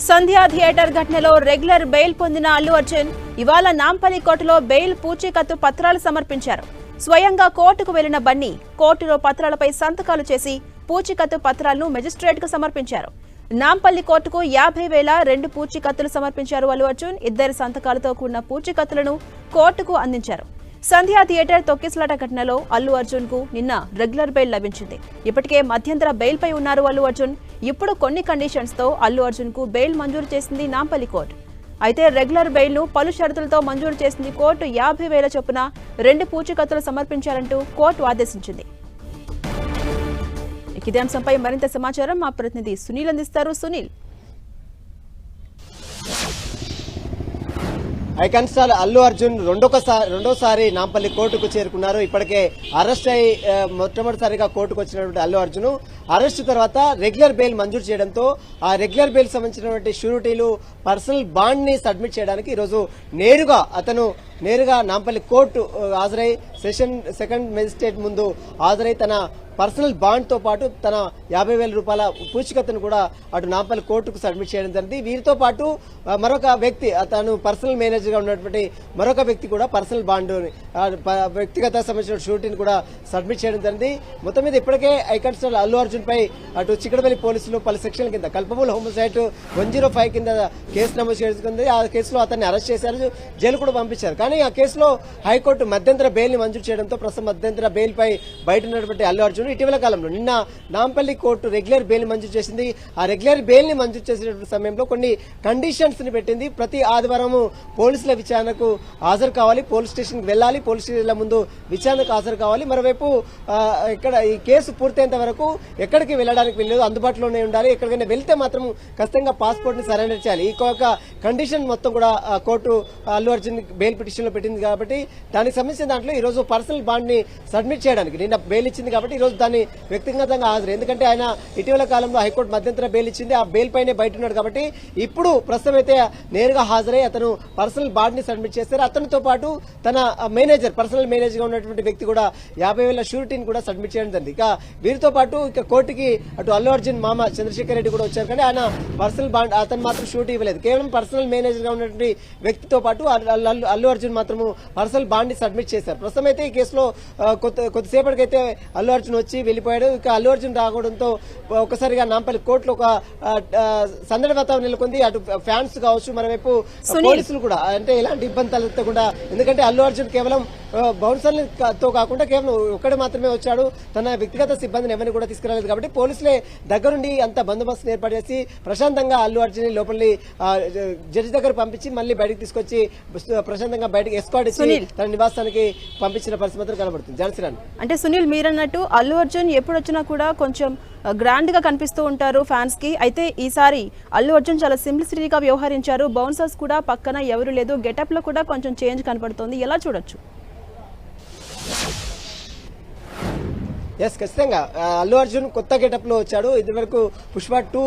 సంధ్యా theatre ఘటనలో regular bail పొందిన అల్లు అర్జున్ ఇవాళ నాంపల్లి కోర్టులో బెయిల్ పూచీకత్తు పత్రాలు సమర్పించారు. స్వయంగా కోర్టుకు వెళ్లిన బన్నీ కోర్టులో పత్రాలపై సంతకాలు చేసి పూచీకత్తు పత్రాలను మెజిస్ట్రేట్ కు సమర్పించారు. నాంపల్లి కోర్టుకు 50,000 పూచీకత్తులు సమర్పించారు అల్లు అర్జున్. 2 సంతకాలతో కూడిన పూచీకత్తులను కోర్టుకు అందించారు. సంధ్యా థియేటర్ తొక్కిసలాట ఘటనలో అల్లు అర్జున్ కు నిన్న రెగ్యులర్ బెయిల్ లభించింది. ఇప్పటికే మధ్యంతర బెయిల్ పై ఉన్నారు అల్లు అర్జున్. ఇప్పుడు కొన్ని కండిషన్స్ తో అల్లు అర్జున్ కు బెయిల్ మంజూరు చేసింది నాంపల్లి కోర్టు. అయితే రెగ్యులర్ బెయిల్ ను పలు షరతులతో మంజూరు చేసింది కోర్టు. 50,000 చొప్పున 2 పూచీకత్తులు సమర్పించాలంటూ కోర్టు ఆదేశించింది. ఇదే అంశంపై మరింత సమాచారం మా ప్రతినిధి సునీల్ అందిస్తారు. సునీల్, ఐకాన్ స్టార్ అల్లు అర్జున్ రెండోసారి నాంపల్లి కోర్టుకు చేరుకున్నారు. ఇప్పటికే అరెస్ట్ అయి మొట్టమొదటిసారిగా కోర్టుకు వచ్చినటువంటి అల్లు అర్జున్ అరెస్ట్ తర్వాత రెగ్యులర్ బెయిల్ మంజూరు చేయడంతో ఆ రెగ్యులర్ బెయిల్ సంబంధించినటువంటి షూరిటీలు పర్సనల్ బాండ్ ని సబ్మిట్ చేయడానికి ఈరోజు నేరుగా నాంపల్లి కోర్టు హాజరై సెకండ్ మెజిస్ట్రేట్ ముందు హాజరై తన పర్సనల్ బాండ్ తో పాటు తన 50,000 రూపాయల పూచీకత్తును కూడా అటు నాంపల్లి కోర్టుకు సబ్మిట్ చేయడం జరిగింది. వీరితో పాటు మరొక వ్యక్తి, తను పర్సనల్ మేనేజర్ గా ఉన్నటువంటి మరొక వ్యక్తి కూడా పర్సనల్ బాండ్ వ్యక్తిగత సంబంధించిన షూరిటీని కూడా సబ్మిట్ చేయడం జరిగింది. మొత్తం మీద ఇప్పటికే ఐకాన్ స్టార్ అల్లు అర్జున్ పై అటు చిక్కడపల్లి పోలీసులు పలు సెక్షన్ల కింద కల్పబుల్ హోమిసైడ్ 105 కింద కేసు నమోదు చేసుకుంది. ఆ కేసులో అతన్ని అరెస్ట్ చేశారు, జైలు కూడా పంపించారు. కానీ ఆ కేసులో హైకోర్టు మధ్యంతర బెయిల్ ని మంజూరు చేయడంతో ప్రస్తుతం మధ్యంతర బెయిల్ పై బయట ఉన్నటువంటి అల్లు అర్జున్ ఇటీవల కాలంలో నిన్న నాంపల్లి కోర్టు రెగ్యులర్ బెయిల్ మంజూరు చేసింది. ఆ రెగ్యులర్ బెయిల్ ని మంజూరు చేసేటువంటి సమయంలో కొన్ని కండిషన్స్ ని పెట్టింది. ప్రతి ఆదివారం పోలీసుల విచారణకు హాజరు కావాలి, పోలీస్ స్టేషన్ కి వెళ్లాలి, పోలీస్ స్టేషన్ల ముందు విచారణకు హాజరు కావాలి. మరోవైపు ఇక్కడ ఈ కేసు పూర్తయ్యేంత వరకు ఎక్కడికి వెళ్లడానికి వెళ్ళలేదు, అందుబాటులోనే ఉండాలి. ఎక్కడికైనా వెళ్తే మాత్రం ఖచ్చితంగా పాస్పోర్ట్ ని సరెండర్ చేయాలి. ఈ కండిషన్ మొత్తం కూడా court Allu Arjun bail petition లో పెట్టింది. కాబట్టి దానికి సంబంధించిన దాంట్లో ఈ రోజు పర్సనల్ బాండ్ ని సబ్మిట్ చేయడానికి నిన్న బెయిల్ ఇచ్చింది. కాబట్టి ఈ రోజు దాన్ని వ్యక్తిగతంగా హాజరు, ఎందుకంటే ఆయన ఇటీవల కాలంలో హైకోర్టు మధ్యంతర బెయిల్ ఇచ్చింది, ఆ బెయిల్ పైనే బయట ఉన్నాడు. కాబట్టి ఇప్పుడు ప్రస్తుతం అయితే నేరుగా హాజరై అతను పర్సనల్ బాండ్ ని సబ్మిట్ చేస్తారు. అతనితో పాటు తన పర్సనల్ మేనేజర్ గా ఉన్నటువంటి వ్యక్తి కూడా 50,000 షూరిటీని కూడా సబ్మిట్ చేయడం జరిగింది. ఇక వీరితో పాటు ఇక కోర్టుకి అటు అల్లు అర్జున్ మామ చంద్రశేఖర్ రెడ్డి కూడా వచ్చారు. కానీ ఆయన పర్సనల్ బాండ్ అతను మాత్రం షూరిటీ ఇవ్వలేదు. కేవలం పర్సనల్ మేనేజర్ గా ఉన్నటువంటి వ్యక్తితో పాటు అల్లు అర్జున్ మాత్రము పర్సనల్ బాండ్ ని సబ్మిట్ చేశారు. ప్రస్తుతం అయితే ఈ కేసులో కొద్దిసేపటికైతే అల్లు అర్జున్ వచ్చి వెళ్లిపోయాడు. ఇక అల్లు అర్జున్ రావడంతో ఒకసారిగా నాంపల్లి కోర్టులో ఒక సందడి వాతావరణం నెలకొంది. అటు ఫ్యాన్స్ కావచ్చు, మరోవైపు పోలీసులు కూడా అంటే ఎలాంటి ఇబ్బంది తలెత్తకుండా, ఎందుకంటే అల్లు అర్జున్ కేవలం బౌన్సర్లతో కాకుండా కేవలం ఒక్కడే మాత్రమే వచ్చాడు, తన వ్యక్తిగత సిబ్బందిని ఎవరిని కూడా తీసుకురాలేదు. కాబట్టి పోలీసులే దగ్గరుండి అంత బందోబస్తు ఏర్పాటు చేసి ప్రశాంతంగా అల్లు అర్జున్ లోపలి జడ్జి దగ్గర పంపించి మళ్ళీ బయటకు తీసుకొచ్చి ప్రశాంతంగా బయటకు ఎస్కార్ట్ ఇచ్చి తన నివాసానికి పంపించిన పరిస్థితి కనబడుతుంది. జాన్సీరాన్ అంటే సునీల్, మీరన్నట్టు అల్లు అర్జున్ ఎప్పుడు వచ్చినా కూడా కొంచెం గ్రాండ్ గా కనిపిస్తూ ఉంటారు ఫ్యాన్స్ కి. అయితే ఈసారి అల్లు అర్జున్ చాలా సింప్లిసిటీగా వ్యవహరించారు. బౌన్సర్స్ కూడా పక్కన ఎవరు లేదు, గెటప్ లో కూడా కొంచెం చేంజ్ కనపడుతోంది. ఎలా చూడొచ్చు? ఎస్, ఖచ్చితంగా అల్లు అర్జున్ కొత్త గెటప్ లో వచ్చాడు. ఇదివరకు పుష్ప 2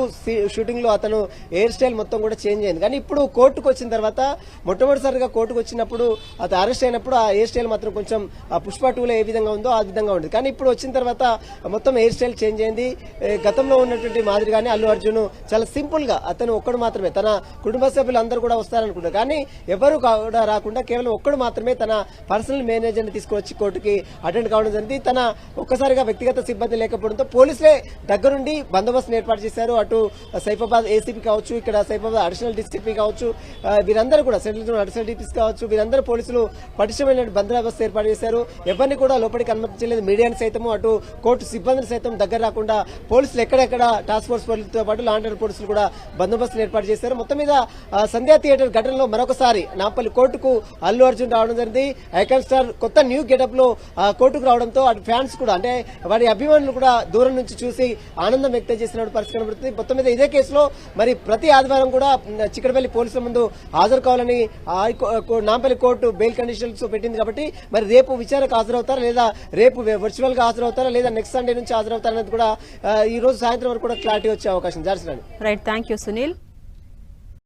షూటింగ్ లో అతను హెయిర్ స్టైల్ మొత్తం కూడా చేంజ్ అయింది. కానీ ఇప్పుడు కోర్టుకు వచ్చిన తర్వాత మొట్టమొదటిసారిగా కోర్టుకు వచ్చినప్పుడు అతను అరెస్ట్ అయినప్పుడు ఆ హెయిర్ స్టైల్ మాత్రం కొంచెం పుష్ప 2లో ఏ విధంగా ఉందో ఆ విధంగా ఉంది. కానీ ఇప్పుడు వచ్చిన తర్వాత మొత్తం హెయిర్ స్టైల్ చేంజ్ అయింది. గతంలో ఉన్నటువంటి మాదిరిగానే అల్లు అర్జున్ చాలా సింపుల్ గా అతను ఒక్కడు మాత్రమే, తన కుటుంబ సభ్యులు అందరూ కూడా వస్తారనుకుంటారు. కానీ ఎవరు కూడా రాకుండా కేవలం ఒక్కడు మాత్రమే తన పర్సనల్ మేనేజర్ ని తీసుకువచ్చి కోర్టుకి అటెండ్ కావడం జరిగింది. తన ఒక్కసారిగా వ్యక్తిగత సిబ్బంది లేకపోవడంతో పోలీసులే దగ్గరుండి బందోబస్తును ఏర్పాటు చేశారు. అటు సైఫాబాద్ ఏసీపీ కావచ్చు, ఇక్కడ సైఫాబాద్ అడిషనల్ డిస్ట్రిక్ట్ కావచ్చు, వీరందరూ కూడా సెంట్రల్ అడిషనల్ డిప్యూస్ కావచ్చు, వీరందరూ పోలీసులు పటిష్టమైన బందోబస్తు ఏర్పాటు చేశారు. ఎవరిని కూడా లోపలికి అనుమతించలేదు. మీడియాను సైతం అటు కోర్టు సిబ్బందిని సైతం దగ్గర రాకుండా పోలీసులు ఎక్కడెక్కడ టాస్క్ ఫోర్స్ పోలీసులతో పాటు లా అండ్ ఆర్డర్ పోలీసులు కూడా బందోబస్తును ఏర్పాటు చేశారు. మొత్తం మీద సంధ్యా థియేటర్ ఘటనలో మరొకసారి నాంపల్లి కోర్టుకు అల్లు అర్జున్ రావడం జరిగింది. ఐకాన్ స్టార్ కొత్త న్యూ గెటప్ లో కోర్టుకు రావడంతో అటు ఫ్యాన్స్ కూడా అంటే వారి అభిమానులు కూడా దూరం నుంచి చూసి ఆనందం వ్యక్తం చేసిన పరిస్థితి కనబడుతుంది. మొత్తం మీద ఇదే కేసులో మరి ప్రతి ఆదివారం కూడా చిక్కడపల్లి పోలీసుల ముందు హాజరు కావాలని నాంపల్లి కోర్టు బెయిల్ కండిషన్స్ పెట్టింది. కాబట్టి మరి రేపు విచారణకు హాజరవుతారా, లేదా రేపు వర్చువల్ గా హాజరవుతారా, లేదా నెక్స్ట్ సండే నుంచి హాజరవుతారా అనేది కూడా ఈ రోజు సాయంత్రం వరకు కూడా క్లారిటీ వచ్చే అవకాశం. జాన్సీరాన్. Right, thank you Sunil.